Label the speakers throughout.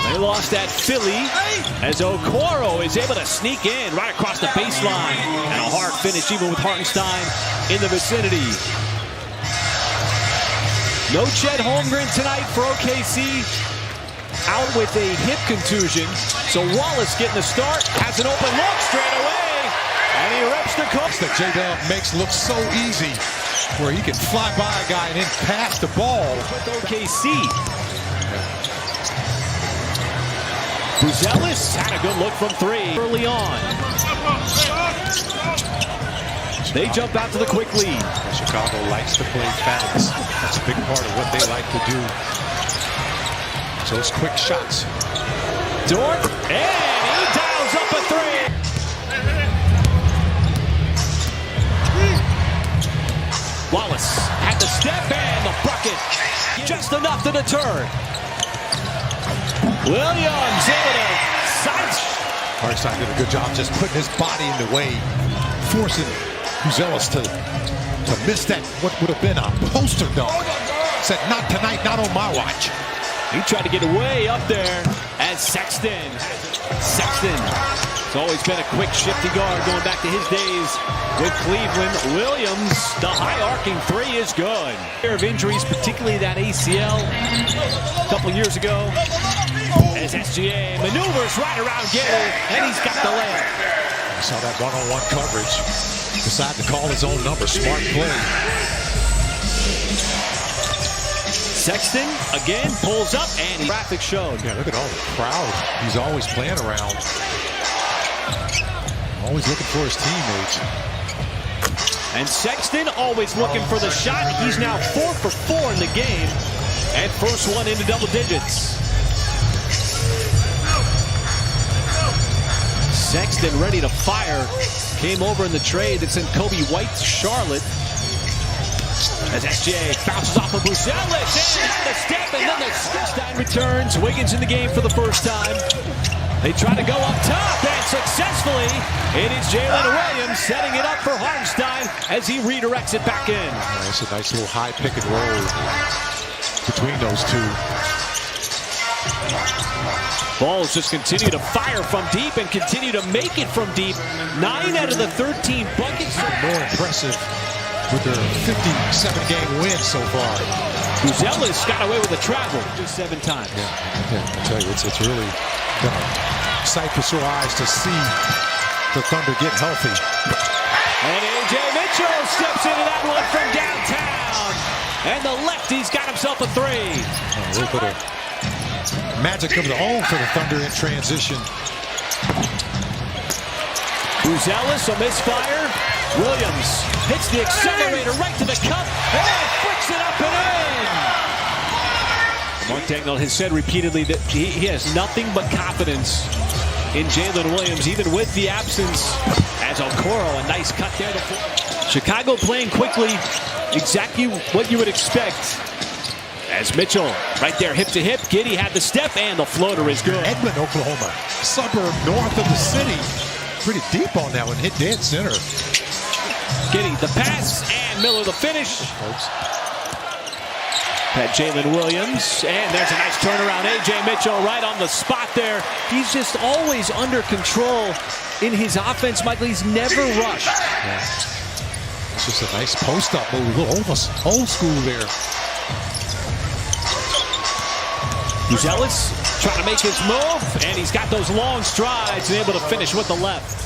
Speaker 1: They lost at Philly as Okoro is able to sneak in right across the baseline. And a hard finish even with Hartenstein in the vicinity. No Chet Holmgren tonight for OKC. Out with a hip contusion. So Wallace getting the start. Has an open look straight away. And he rips the coast.
Speaker 2: That J-Dub makes look so easy, where he can fly by a guy and then pass the ball.
Speaker 1: With OKC. Bruised had a good look from three early on. They jump out to the quick lead.
Speaker 2: Chicago likes to play fast. That's a big part of what they like to do. So those quick shots.
Speaker 1: Dort, and he dials up a three. Wallace had the step and the bucket. Just enough to deter. Williams able to side.
Speaker 2: Hartenstein did a good job just putting his body in the way, forcing Gilgeous to miss that, what would have been a poster dunk. Said, not tonight, not on my watch.
Speaker 1: He tried to get way up there as Sexton. It's always been a quick, shifty guard going back to his days with Cleveland. Williams, the high arcing three is good. Pair of injuries, particularly that ACL a couple years ago. As SGA maneuvers right around Gary, and he's got the layup.
Speaker 2: You saw that one-on-one coverage. Decided to call his own number. Smart play.
Speaker 1: Sexton again pulls up and traffic showed.
Speaker 2: Yeah, look at all the crowd he's always playing around. Always looking for his teammates.
Speaker 1: And Sexton always looking for the shot. He's now 4 for 4 in the game. And first one into double digits. Sexton ready to fire. Came over in the trade that sent Kobe White to Charlotte. As SGA bounces off of Bruised, and the step, and then the Hartenstein returns. Wiggins in the game for the first time. They try to go up top, and successfully, it is Jalen Williams setting it up for Hartenstein as he redirects it back in.
Speaker 2: That's a nice little high pick and roll between those two.
Speaker 1: Balls just continue to fire from deep and continue to make it from deep. 9 out of the 13 buckets.
Speaker 2: More impressive with their 57-game win so far.
Speaker 1: Gilgeous got away with the travel. Just 7 times.
Speaker 2: Yeah, I tell you, it's really been a sight for sore eyes to see the Thunder get healthy.
Speaker 1: And A.J. Mitchell steps into that one from downtown. And the lefty's got himself a three.
Speaker 2: A little bit of magic of their own for the Thunder in transition.
Speaker 1: Gilgeous, a misfire. Williams hits the accelerator right to the cup and flicks it up and in. Mark Dagnall has said repeatedly that he has nothing but confidence in Jalen Williams, even with the absence as Okoro. A nice cut there. Chicago playing quickly, exactly what you would expect. As Mitchell right there hip to hip. Giddey had the step and the floater is good.
Speaker 2: Edmond, Oklahoma, suburb north of the city. Pretty deep on that one, hit dead center.
Speaker 1: Giddey the pass and Miller the finish. Had Jalen Williams, and there's a nice turnaround. A.J. Mitchell right on the spot there. He's just always under control in his offense, Michael. He's never rushed.
Speaker 2: Yeah. It's just a nice post-up move, a little old school there.
Speaker 1: Gilgeous trying to make his move, and he's got those long strides and able to finish with the left.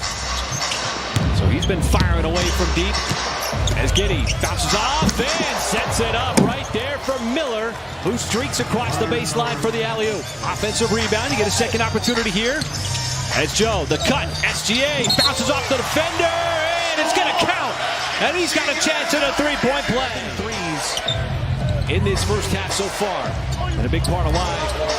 Speaker 1: So he's been firing away from deep as Giddey bounces off and sets it up right there from Miller, who streaks across the baseline for the alley-oop. Offensive rebound. You get a second opportunity here. As Joe, the cut, SGA bounces off the defender, and it's going to count. And he's got a chance at a three-point play. Threes in this first half so far. And a big part of why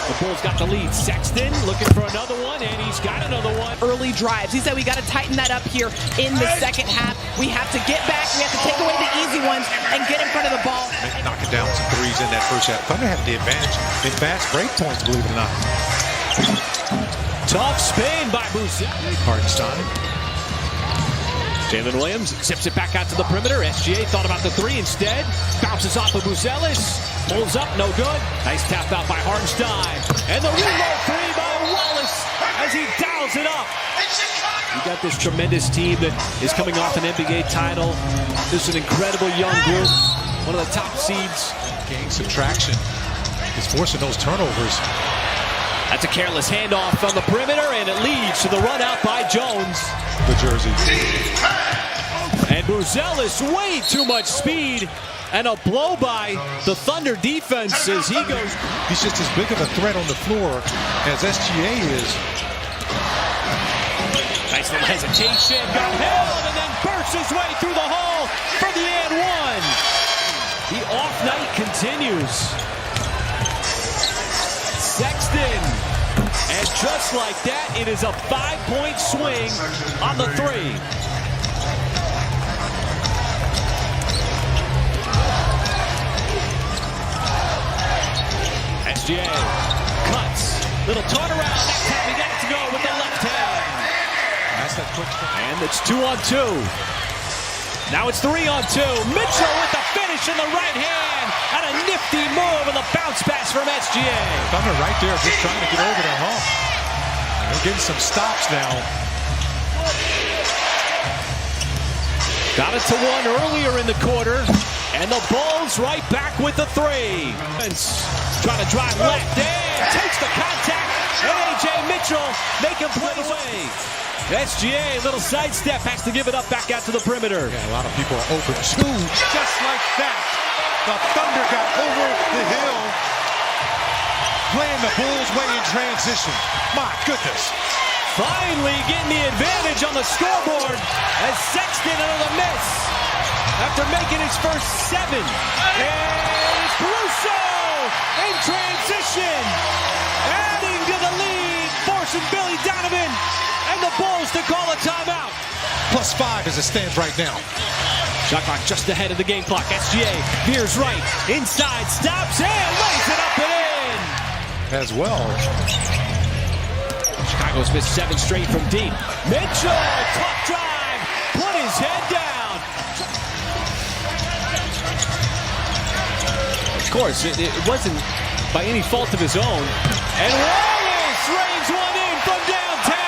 Speaker 1: the Bulls got the lead. Sexton looking for another one, and he's got another one.
Speaker 3: Early drives. He said we got to tighten that up here in the second half. We have to get back. We have to take away the easy ones and get in front of the ball.
Speaker 2: Knocking down some threes in that first half. Thunder have the advantage in fast break points, believe it or not.
Speaker 1: Tough spin by Bruised.
Speaker 2: Hartenstein.
Speaker 1: Jalen Williams zips it back out to the perimeter. SGA thought about the three instead. Bounces off of Bruised. Pulls up, no good. Nice tap out by Hartenstein. And the reload three by as he dials it up. You got this tremendous team that is coming off an NBA title. This is an incredible young group. One of the top seeds.
Speaker 2: Gain some traction. He's forcing those turnovers.
Speaker 1: That's a careless handoff from the perimeter, and it leads to the run out by Jones.
Speaker 2: The jersey.
Speaker 1: And Bruised, way too much speed. And a blow by the Thunder defense as he goes.
Speaker 2: He's just as big of a threat on the floor as SGA is.
Speaker 1: Nice little hesitation, got held, and then bursts his way through the hole for the and one. The off night continues. Sexton, and just like that, it is a 5-point swing on the three. SGA cuts, little turnaround. That time he got it to go with the left hand.
Speaker 2: That's that quick.
Speaker 1: And it's 2-on-2. Now it's 3-on-2. Mitchell with the finish in the right hand. And a nifty move with a bounce pass from SGA.
Speaker 2: Thunder right there just trying to get over the hump. They're getting some stops now.
Speaker 1: Got it to one earlier in the quarter. And the Bulls right back with the three. Trying to drive left in. Takes the contact. And A.J. Mitchell making play away. SGA, little sidestep, has to give it up back out to the perimeter.
Speaker 2: Yeah, a lot of people are open too. Just like that, the Thunder got over the hill, playing the Bulls' way in transition. My goodness.
Speaker 1: Finally getting the advantage on the scoreboard as Sexton another miss after making his first 7. And it's Caruso in transition, adding to the lead, forcing Billy Donovan and the Bulls to call a timeout.
Speaker 2: +5 as it stands right now.
Speaker 1: Shot clock just ahead of the game clock. SGA veers right, inside, stops, and lays it up and in.
Speaker 2: As well.
Speaker 1: Chicago's missed 7 straight from deep. Mitchell, tough drive, put his head down. Of course, it wasn't by any fault of his own. And Wallace rains one in from downtown.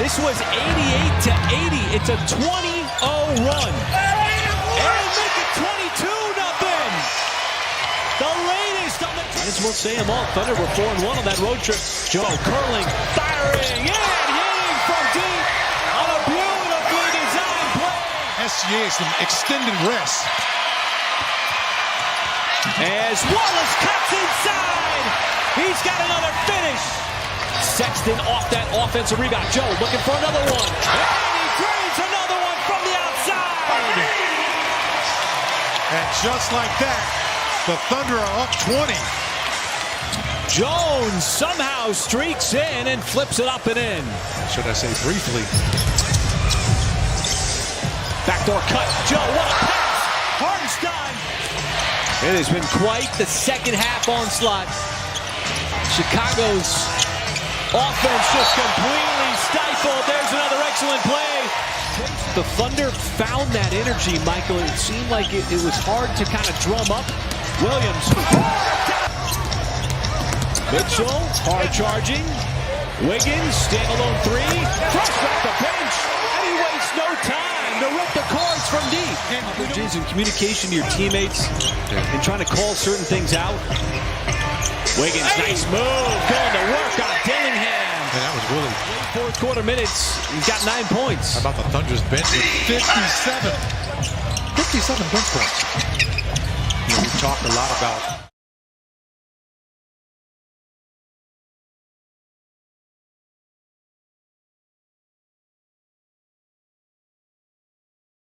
Speaker 1: This was 88-80. It's a 20-0 run. And make it 22-0. The latest on the... Might as well say them all. Thunder were 4-1 on that road trip. Joe curling, firing, and hitting from deep on a beautifully designed play.
Speaker 2: SGA some extended rest.
Speaker 1: As Wallace cuts inside, he's got another finish. Sexton off that offensive rebound. Joe looking for another one. And he drains another one from the outside.
Speaker 2: And just like that, the Thunder are up 20.
Speaker 1: Jones somehow streaks in and flips it up and in.
Speaker 2: Should I say briefly?
Speaker 1: Backdoor cut. Joe, what a pass. Hartenstein. It has been quite the second half onslaught. Chicago's offense just completely stifled. There's another excellent play. The Thunder found that energy, Michael. It seemed like it was hard to kind of drum up. Williams. Mitchell, hard charging. Wiggins, standalone 3. Fresh off the bench. And he wastes no time to rip the cords from deep. And communication to your teammates and trying to call certain things out. Wiggins, nice move. Going to work on Dillingham.
Speaker 2: And that was really...
Speaker 1: Fourth quarter minutes, he's got 9 points.
Speaker 2: How about the Thunder's bench with 57? 57 bench points. You know, we talked a lot about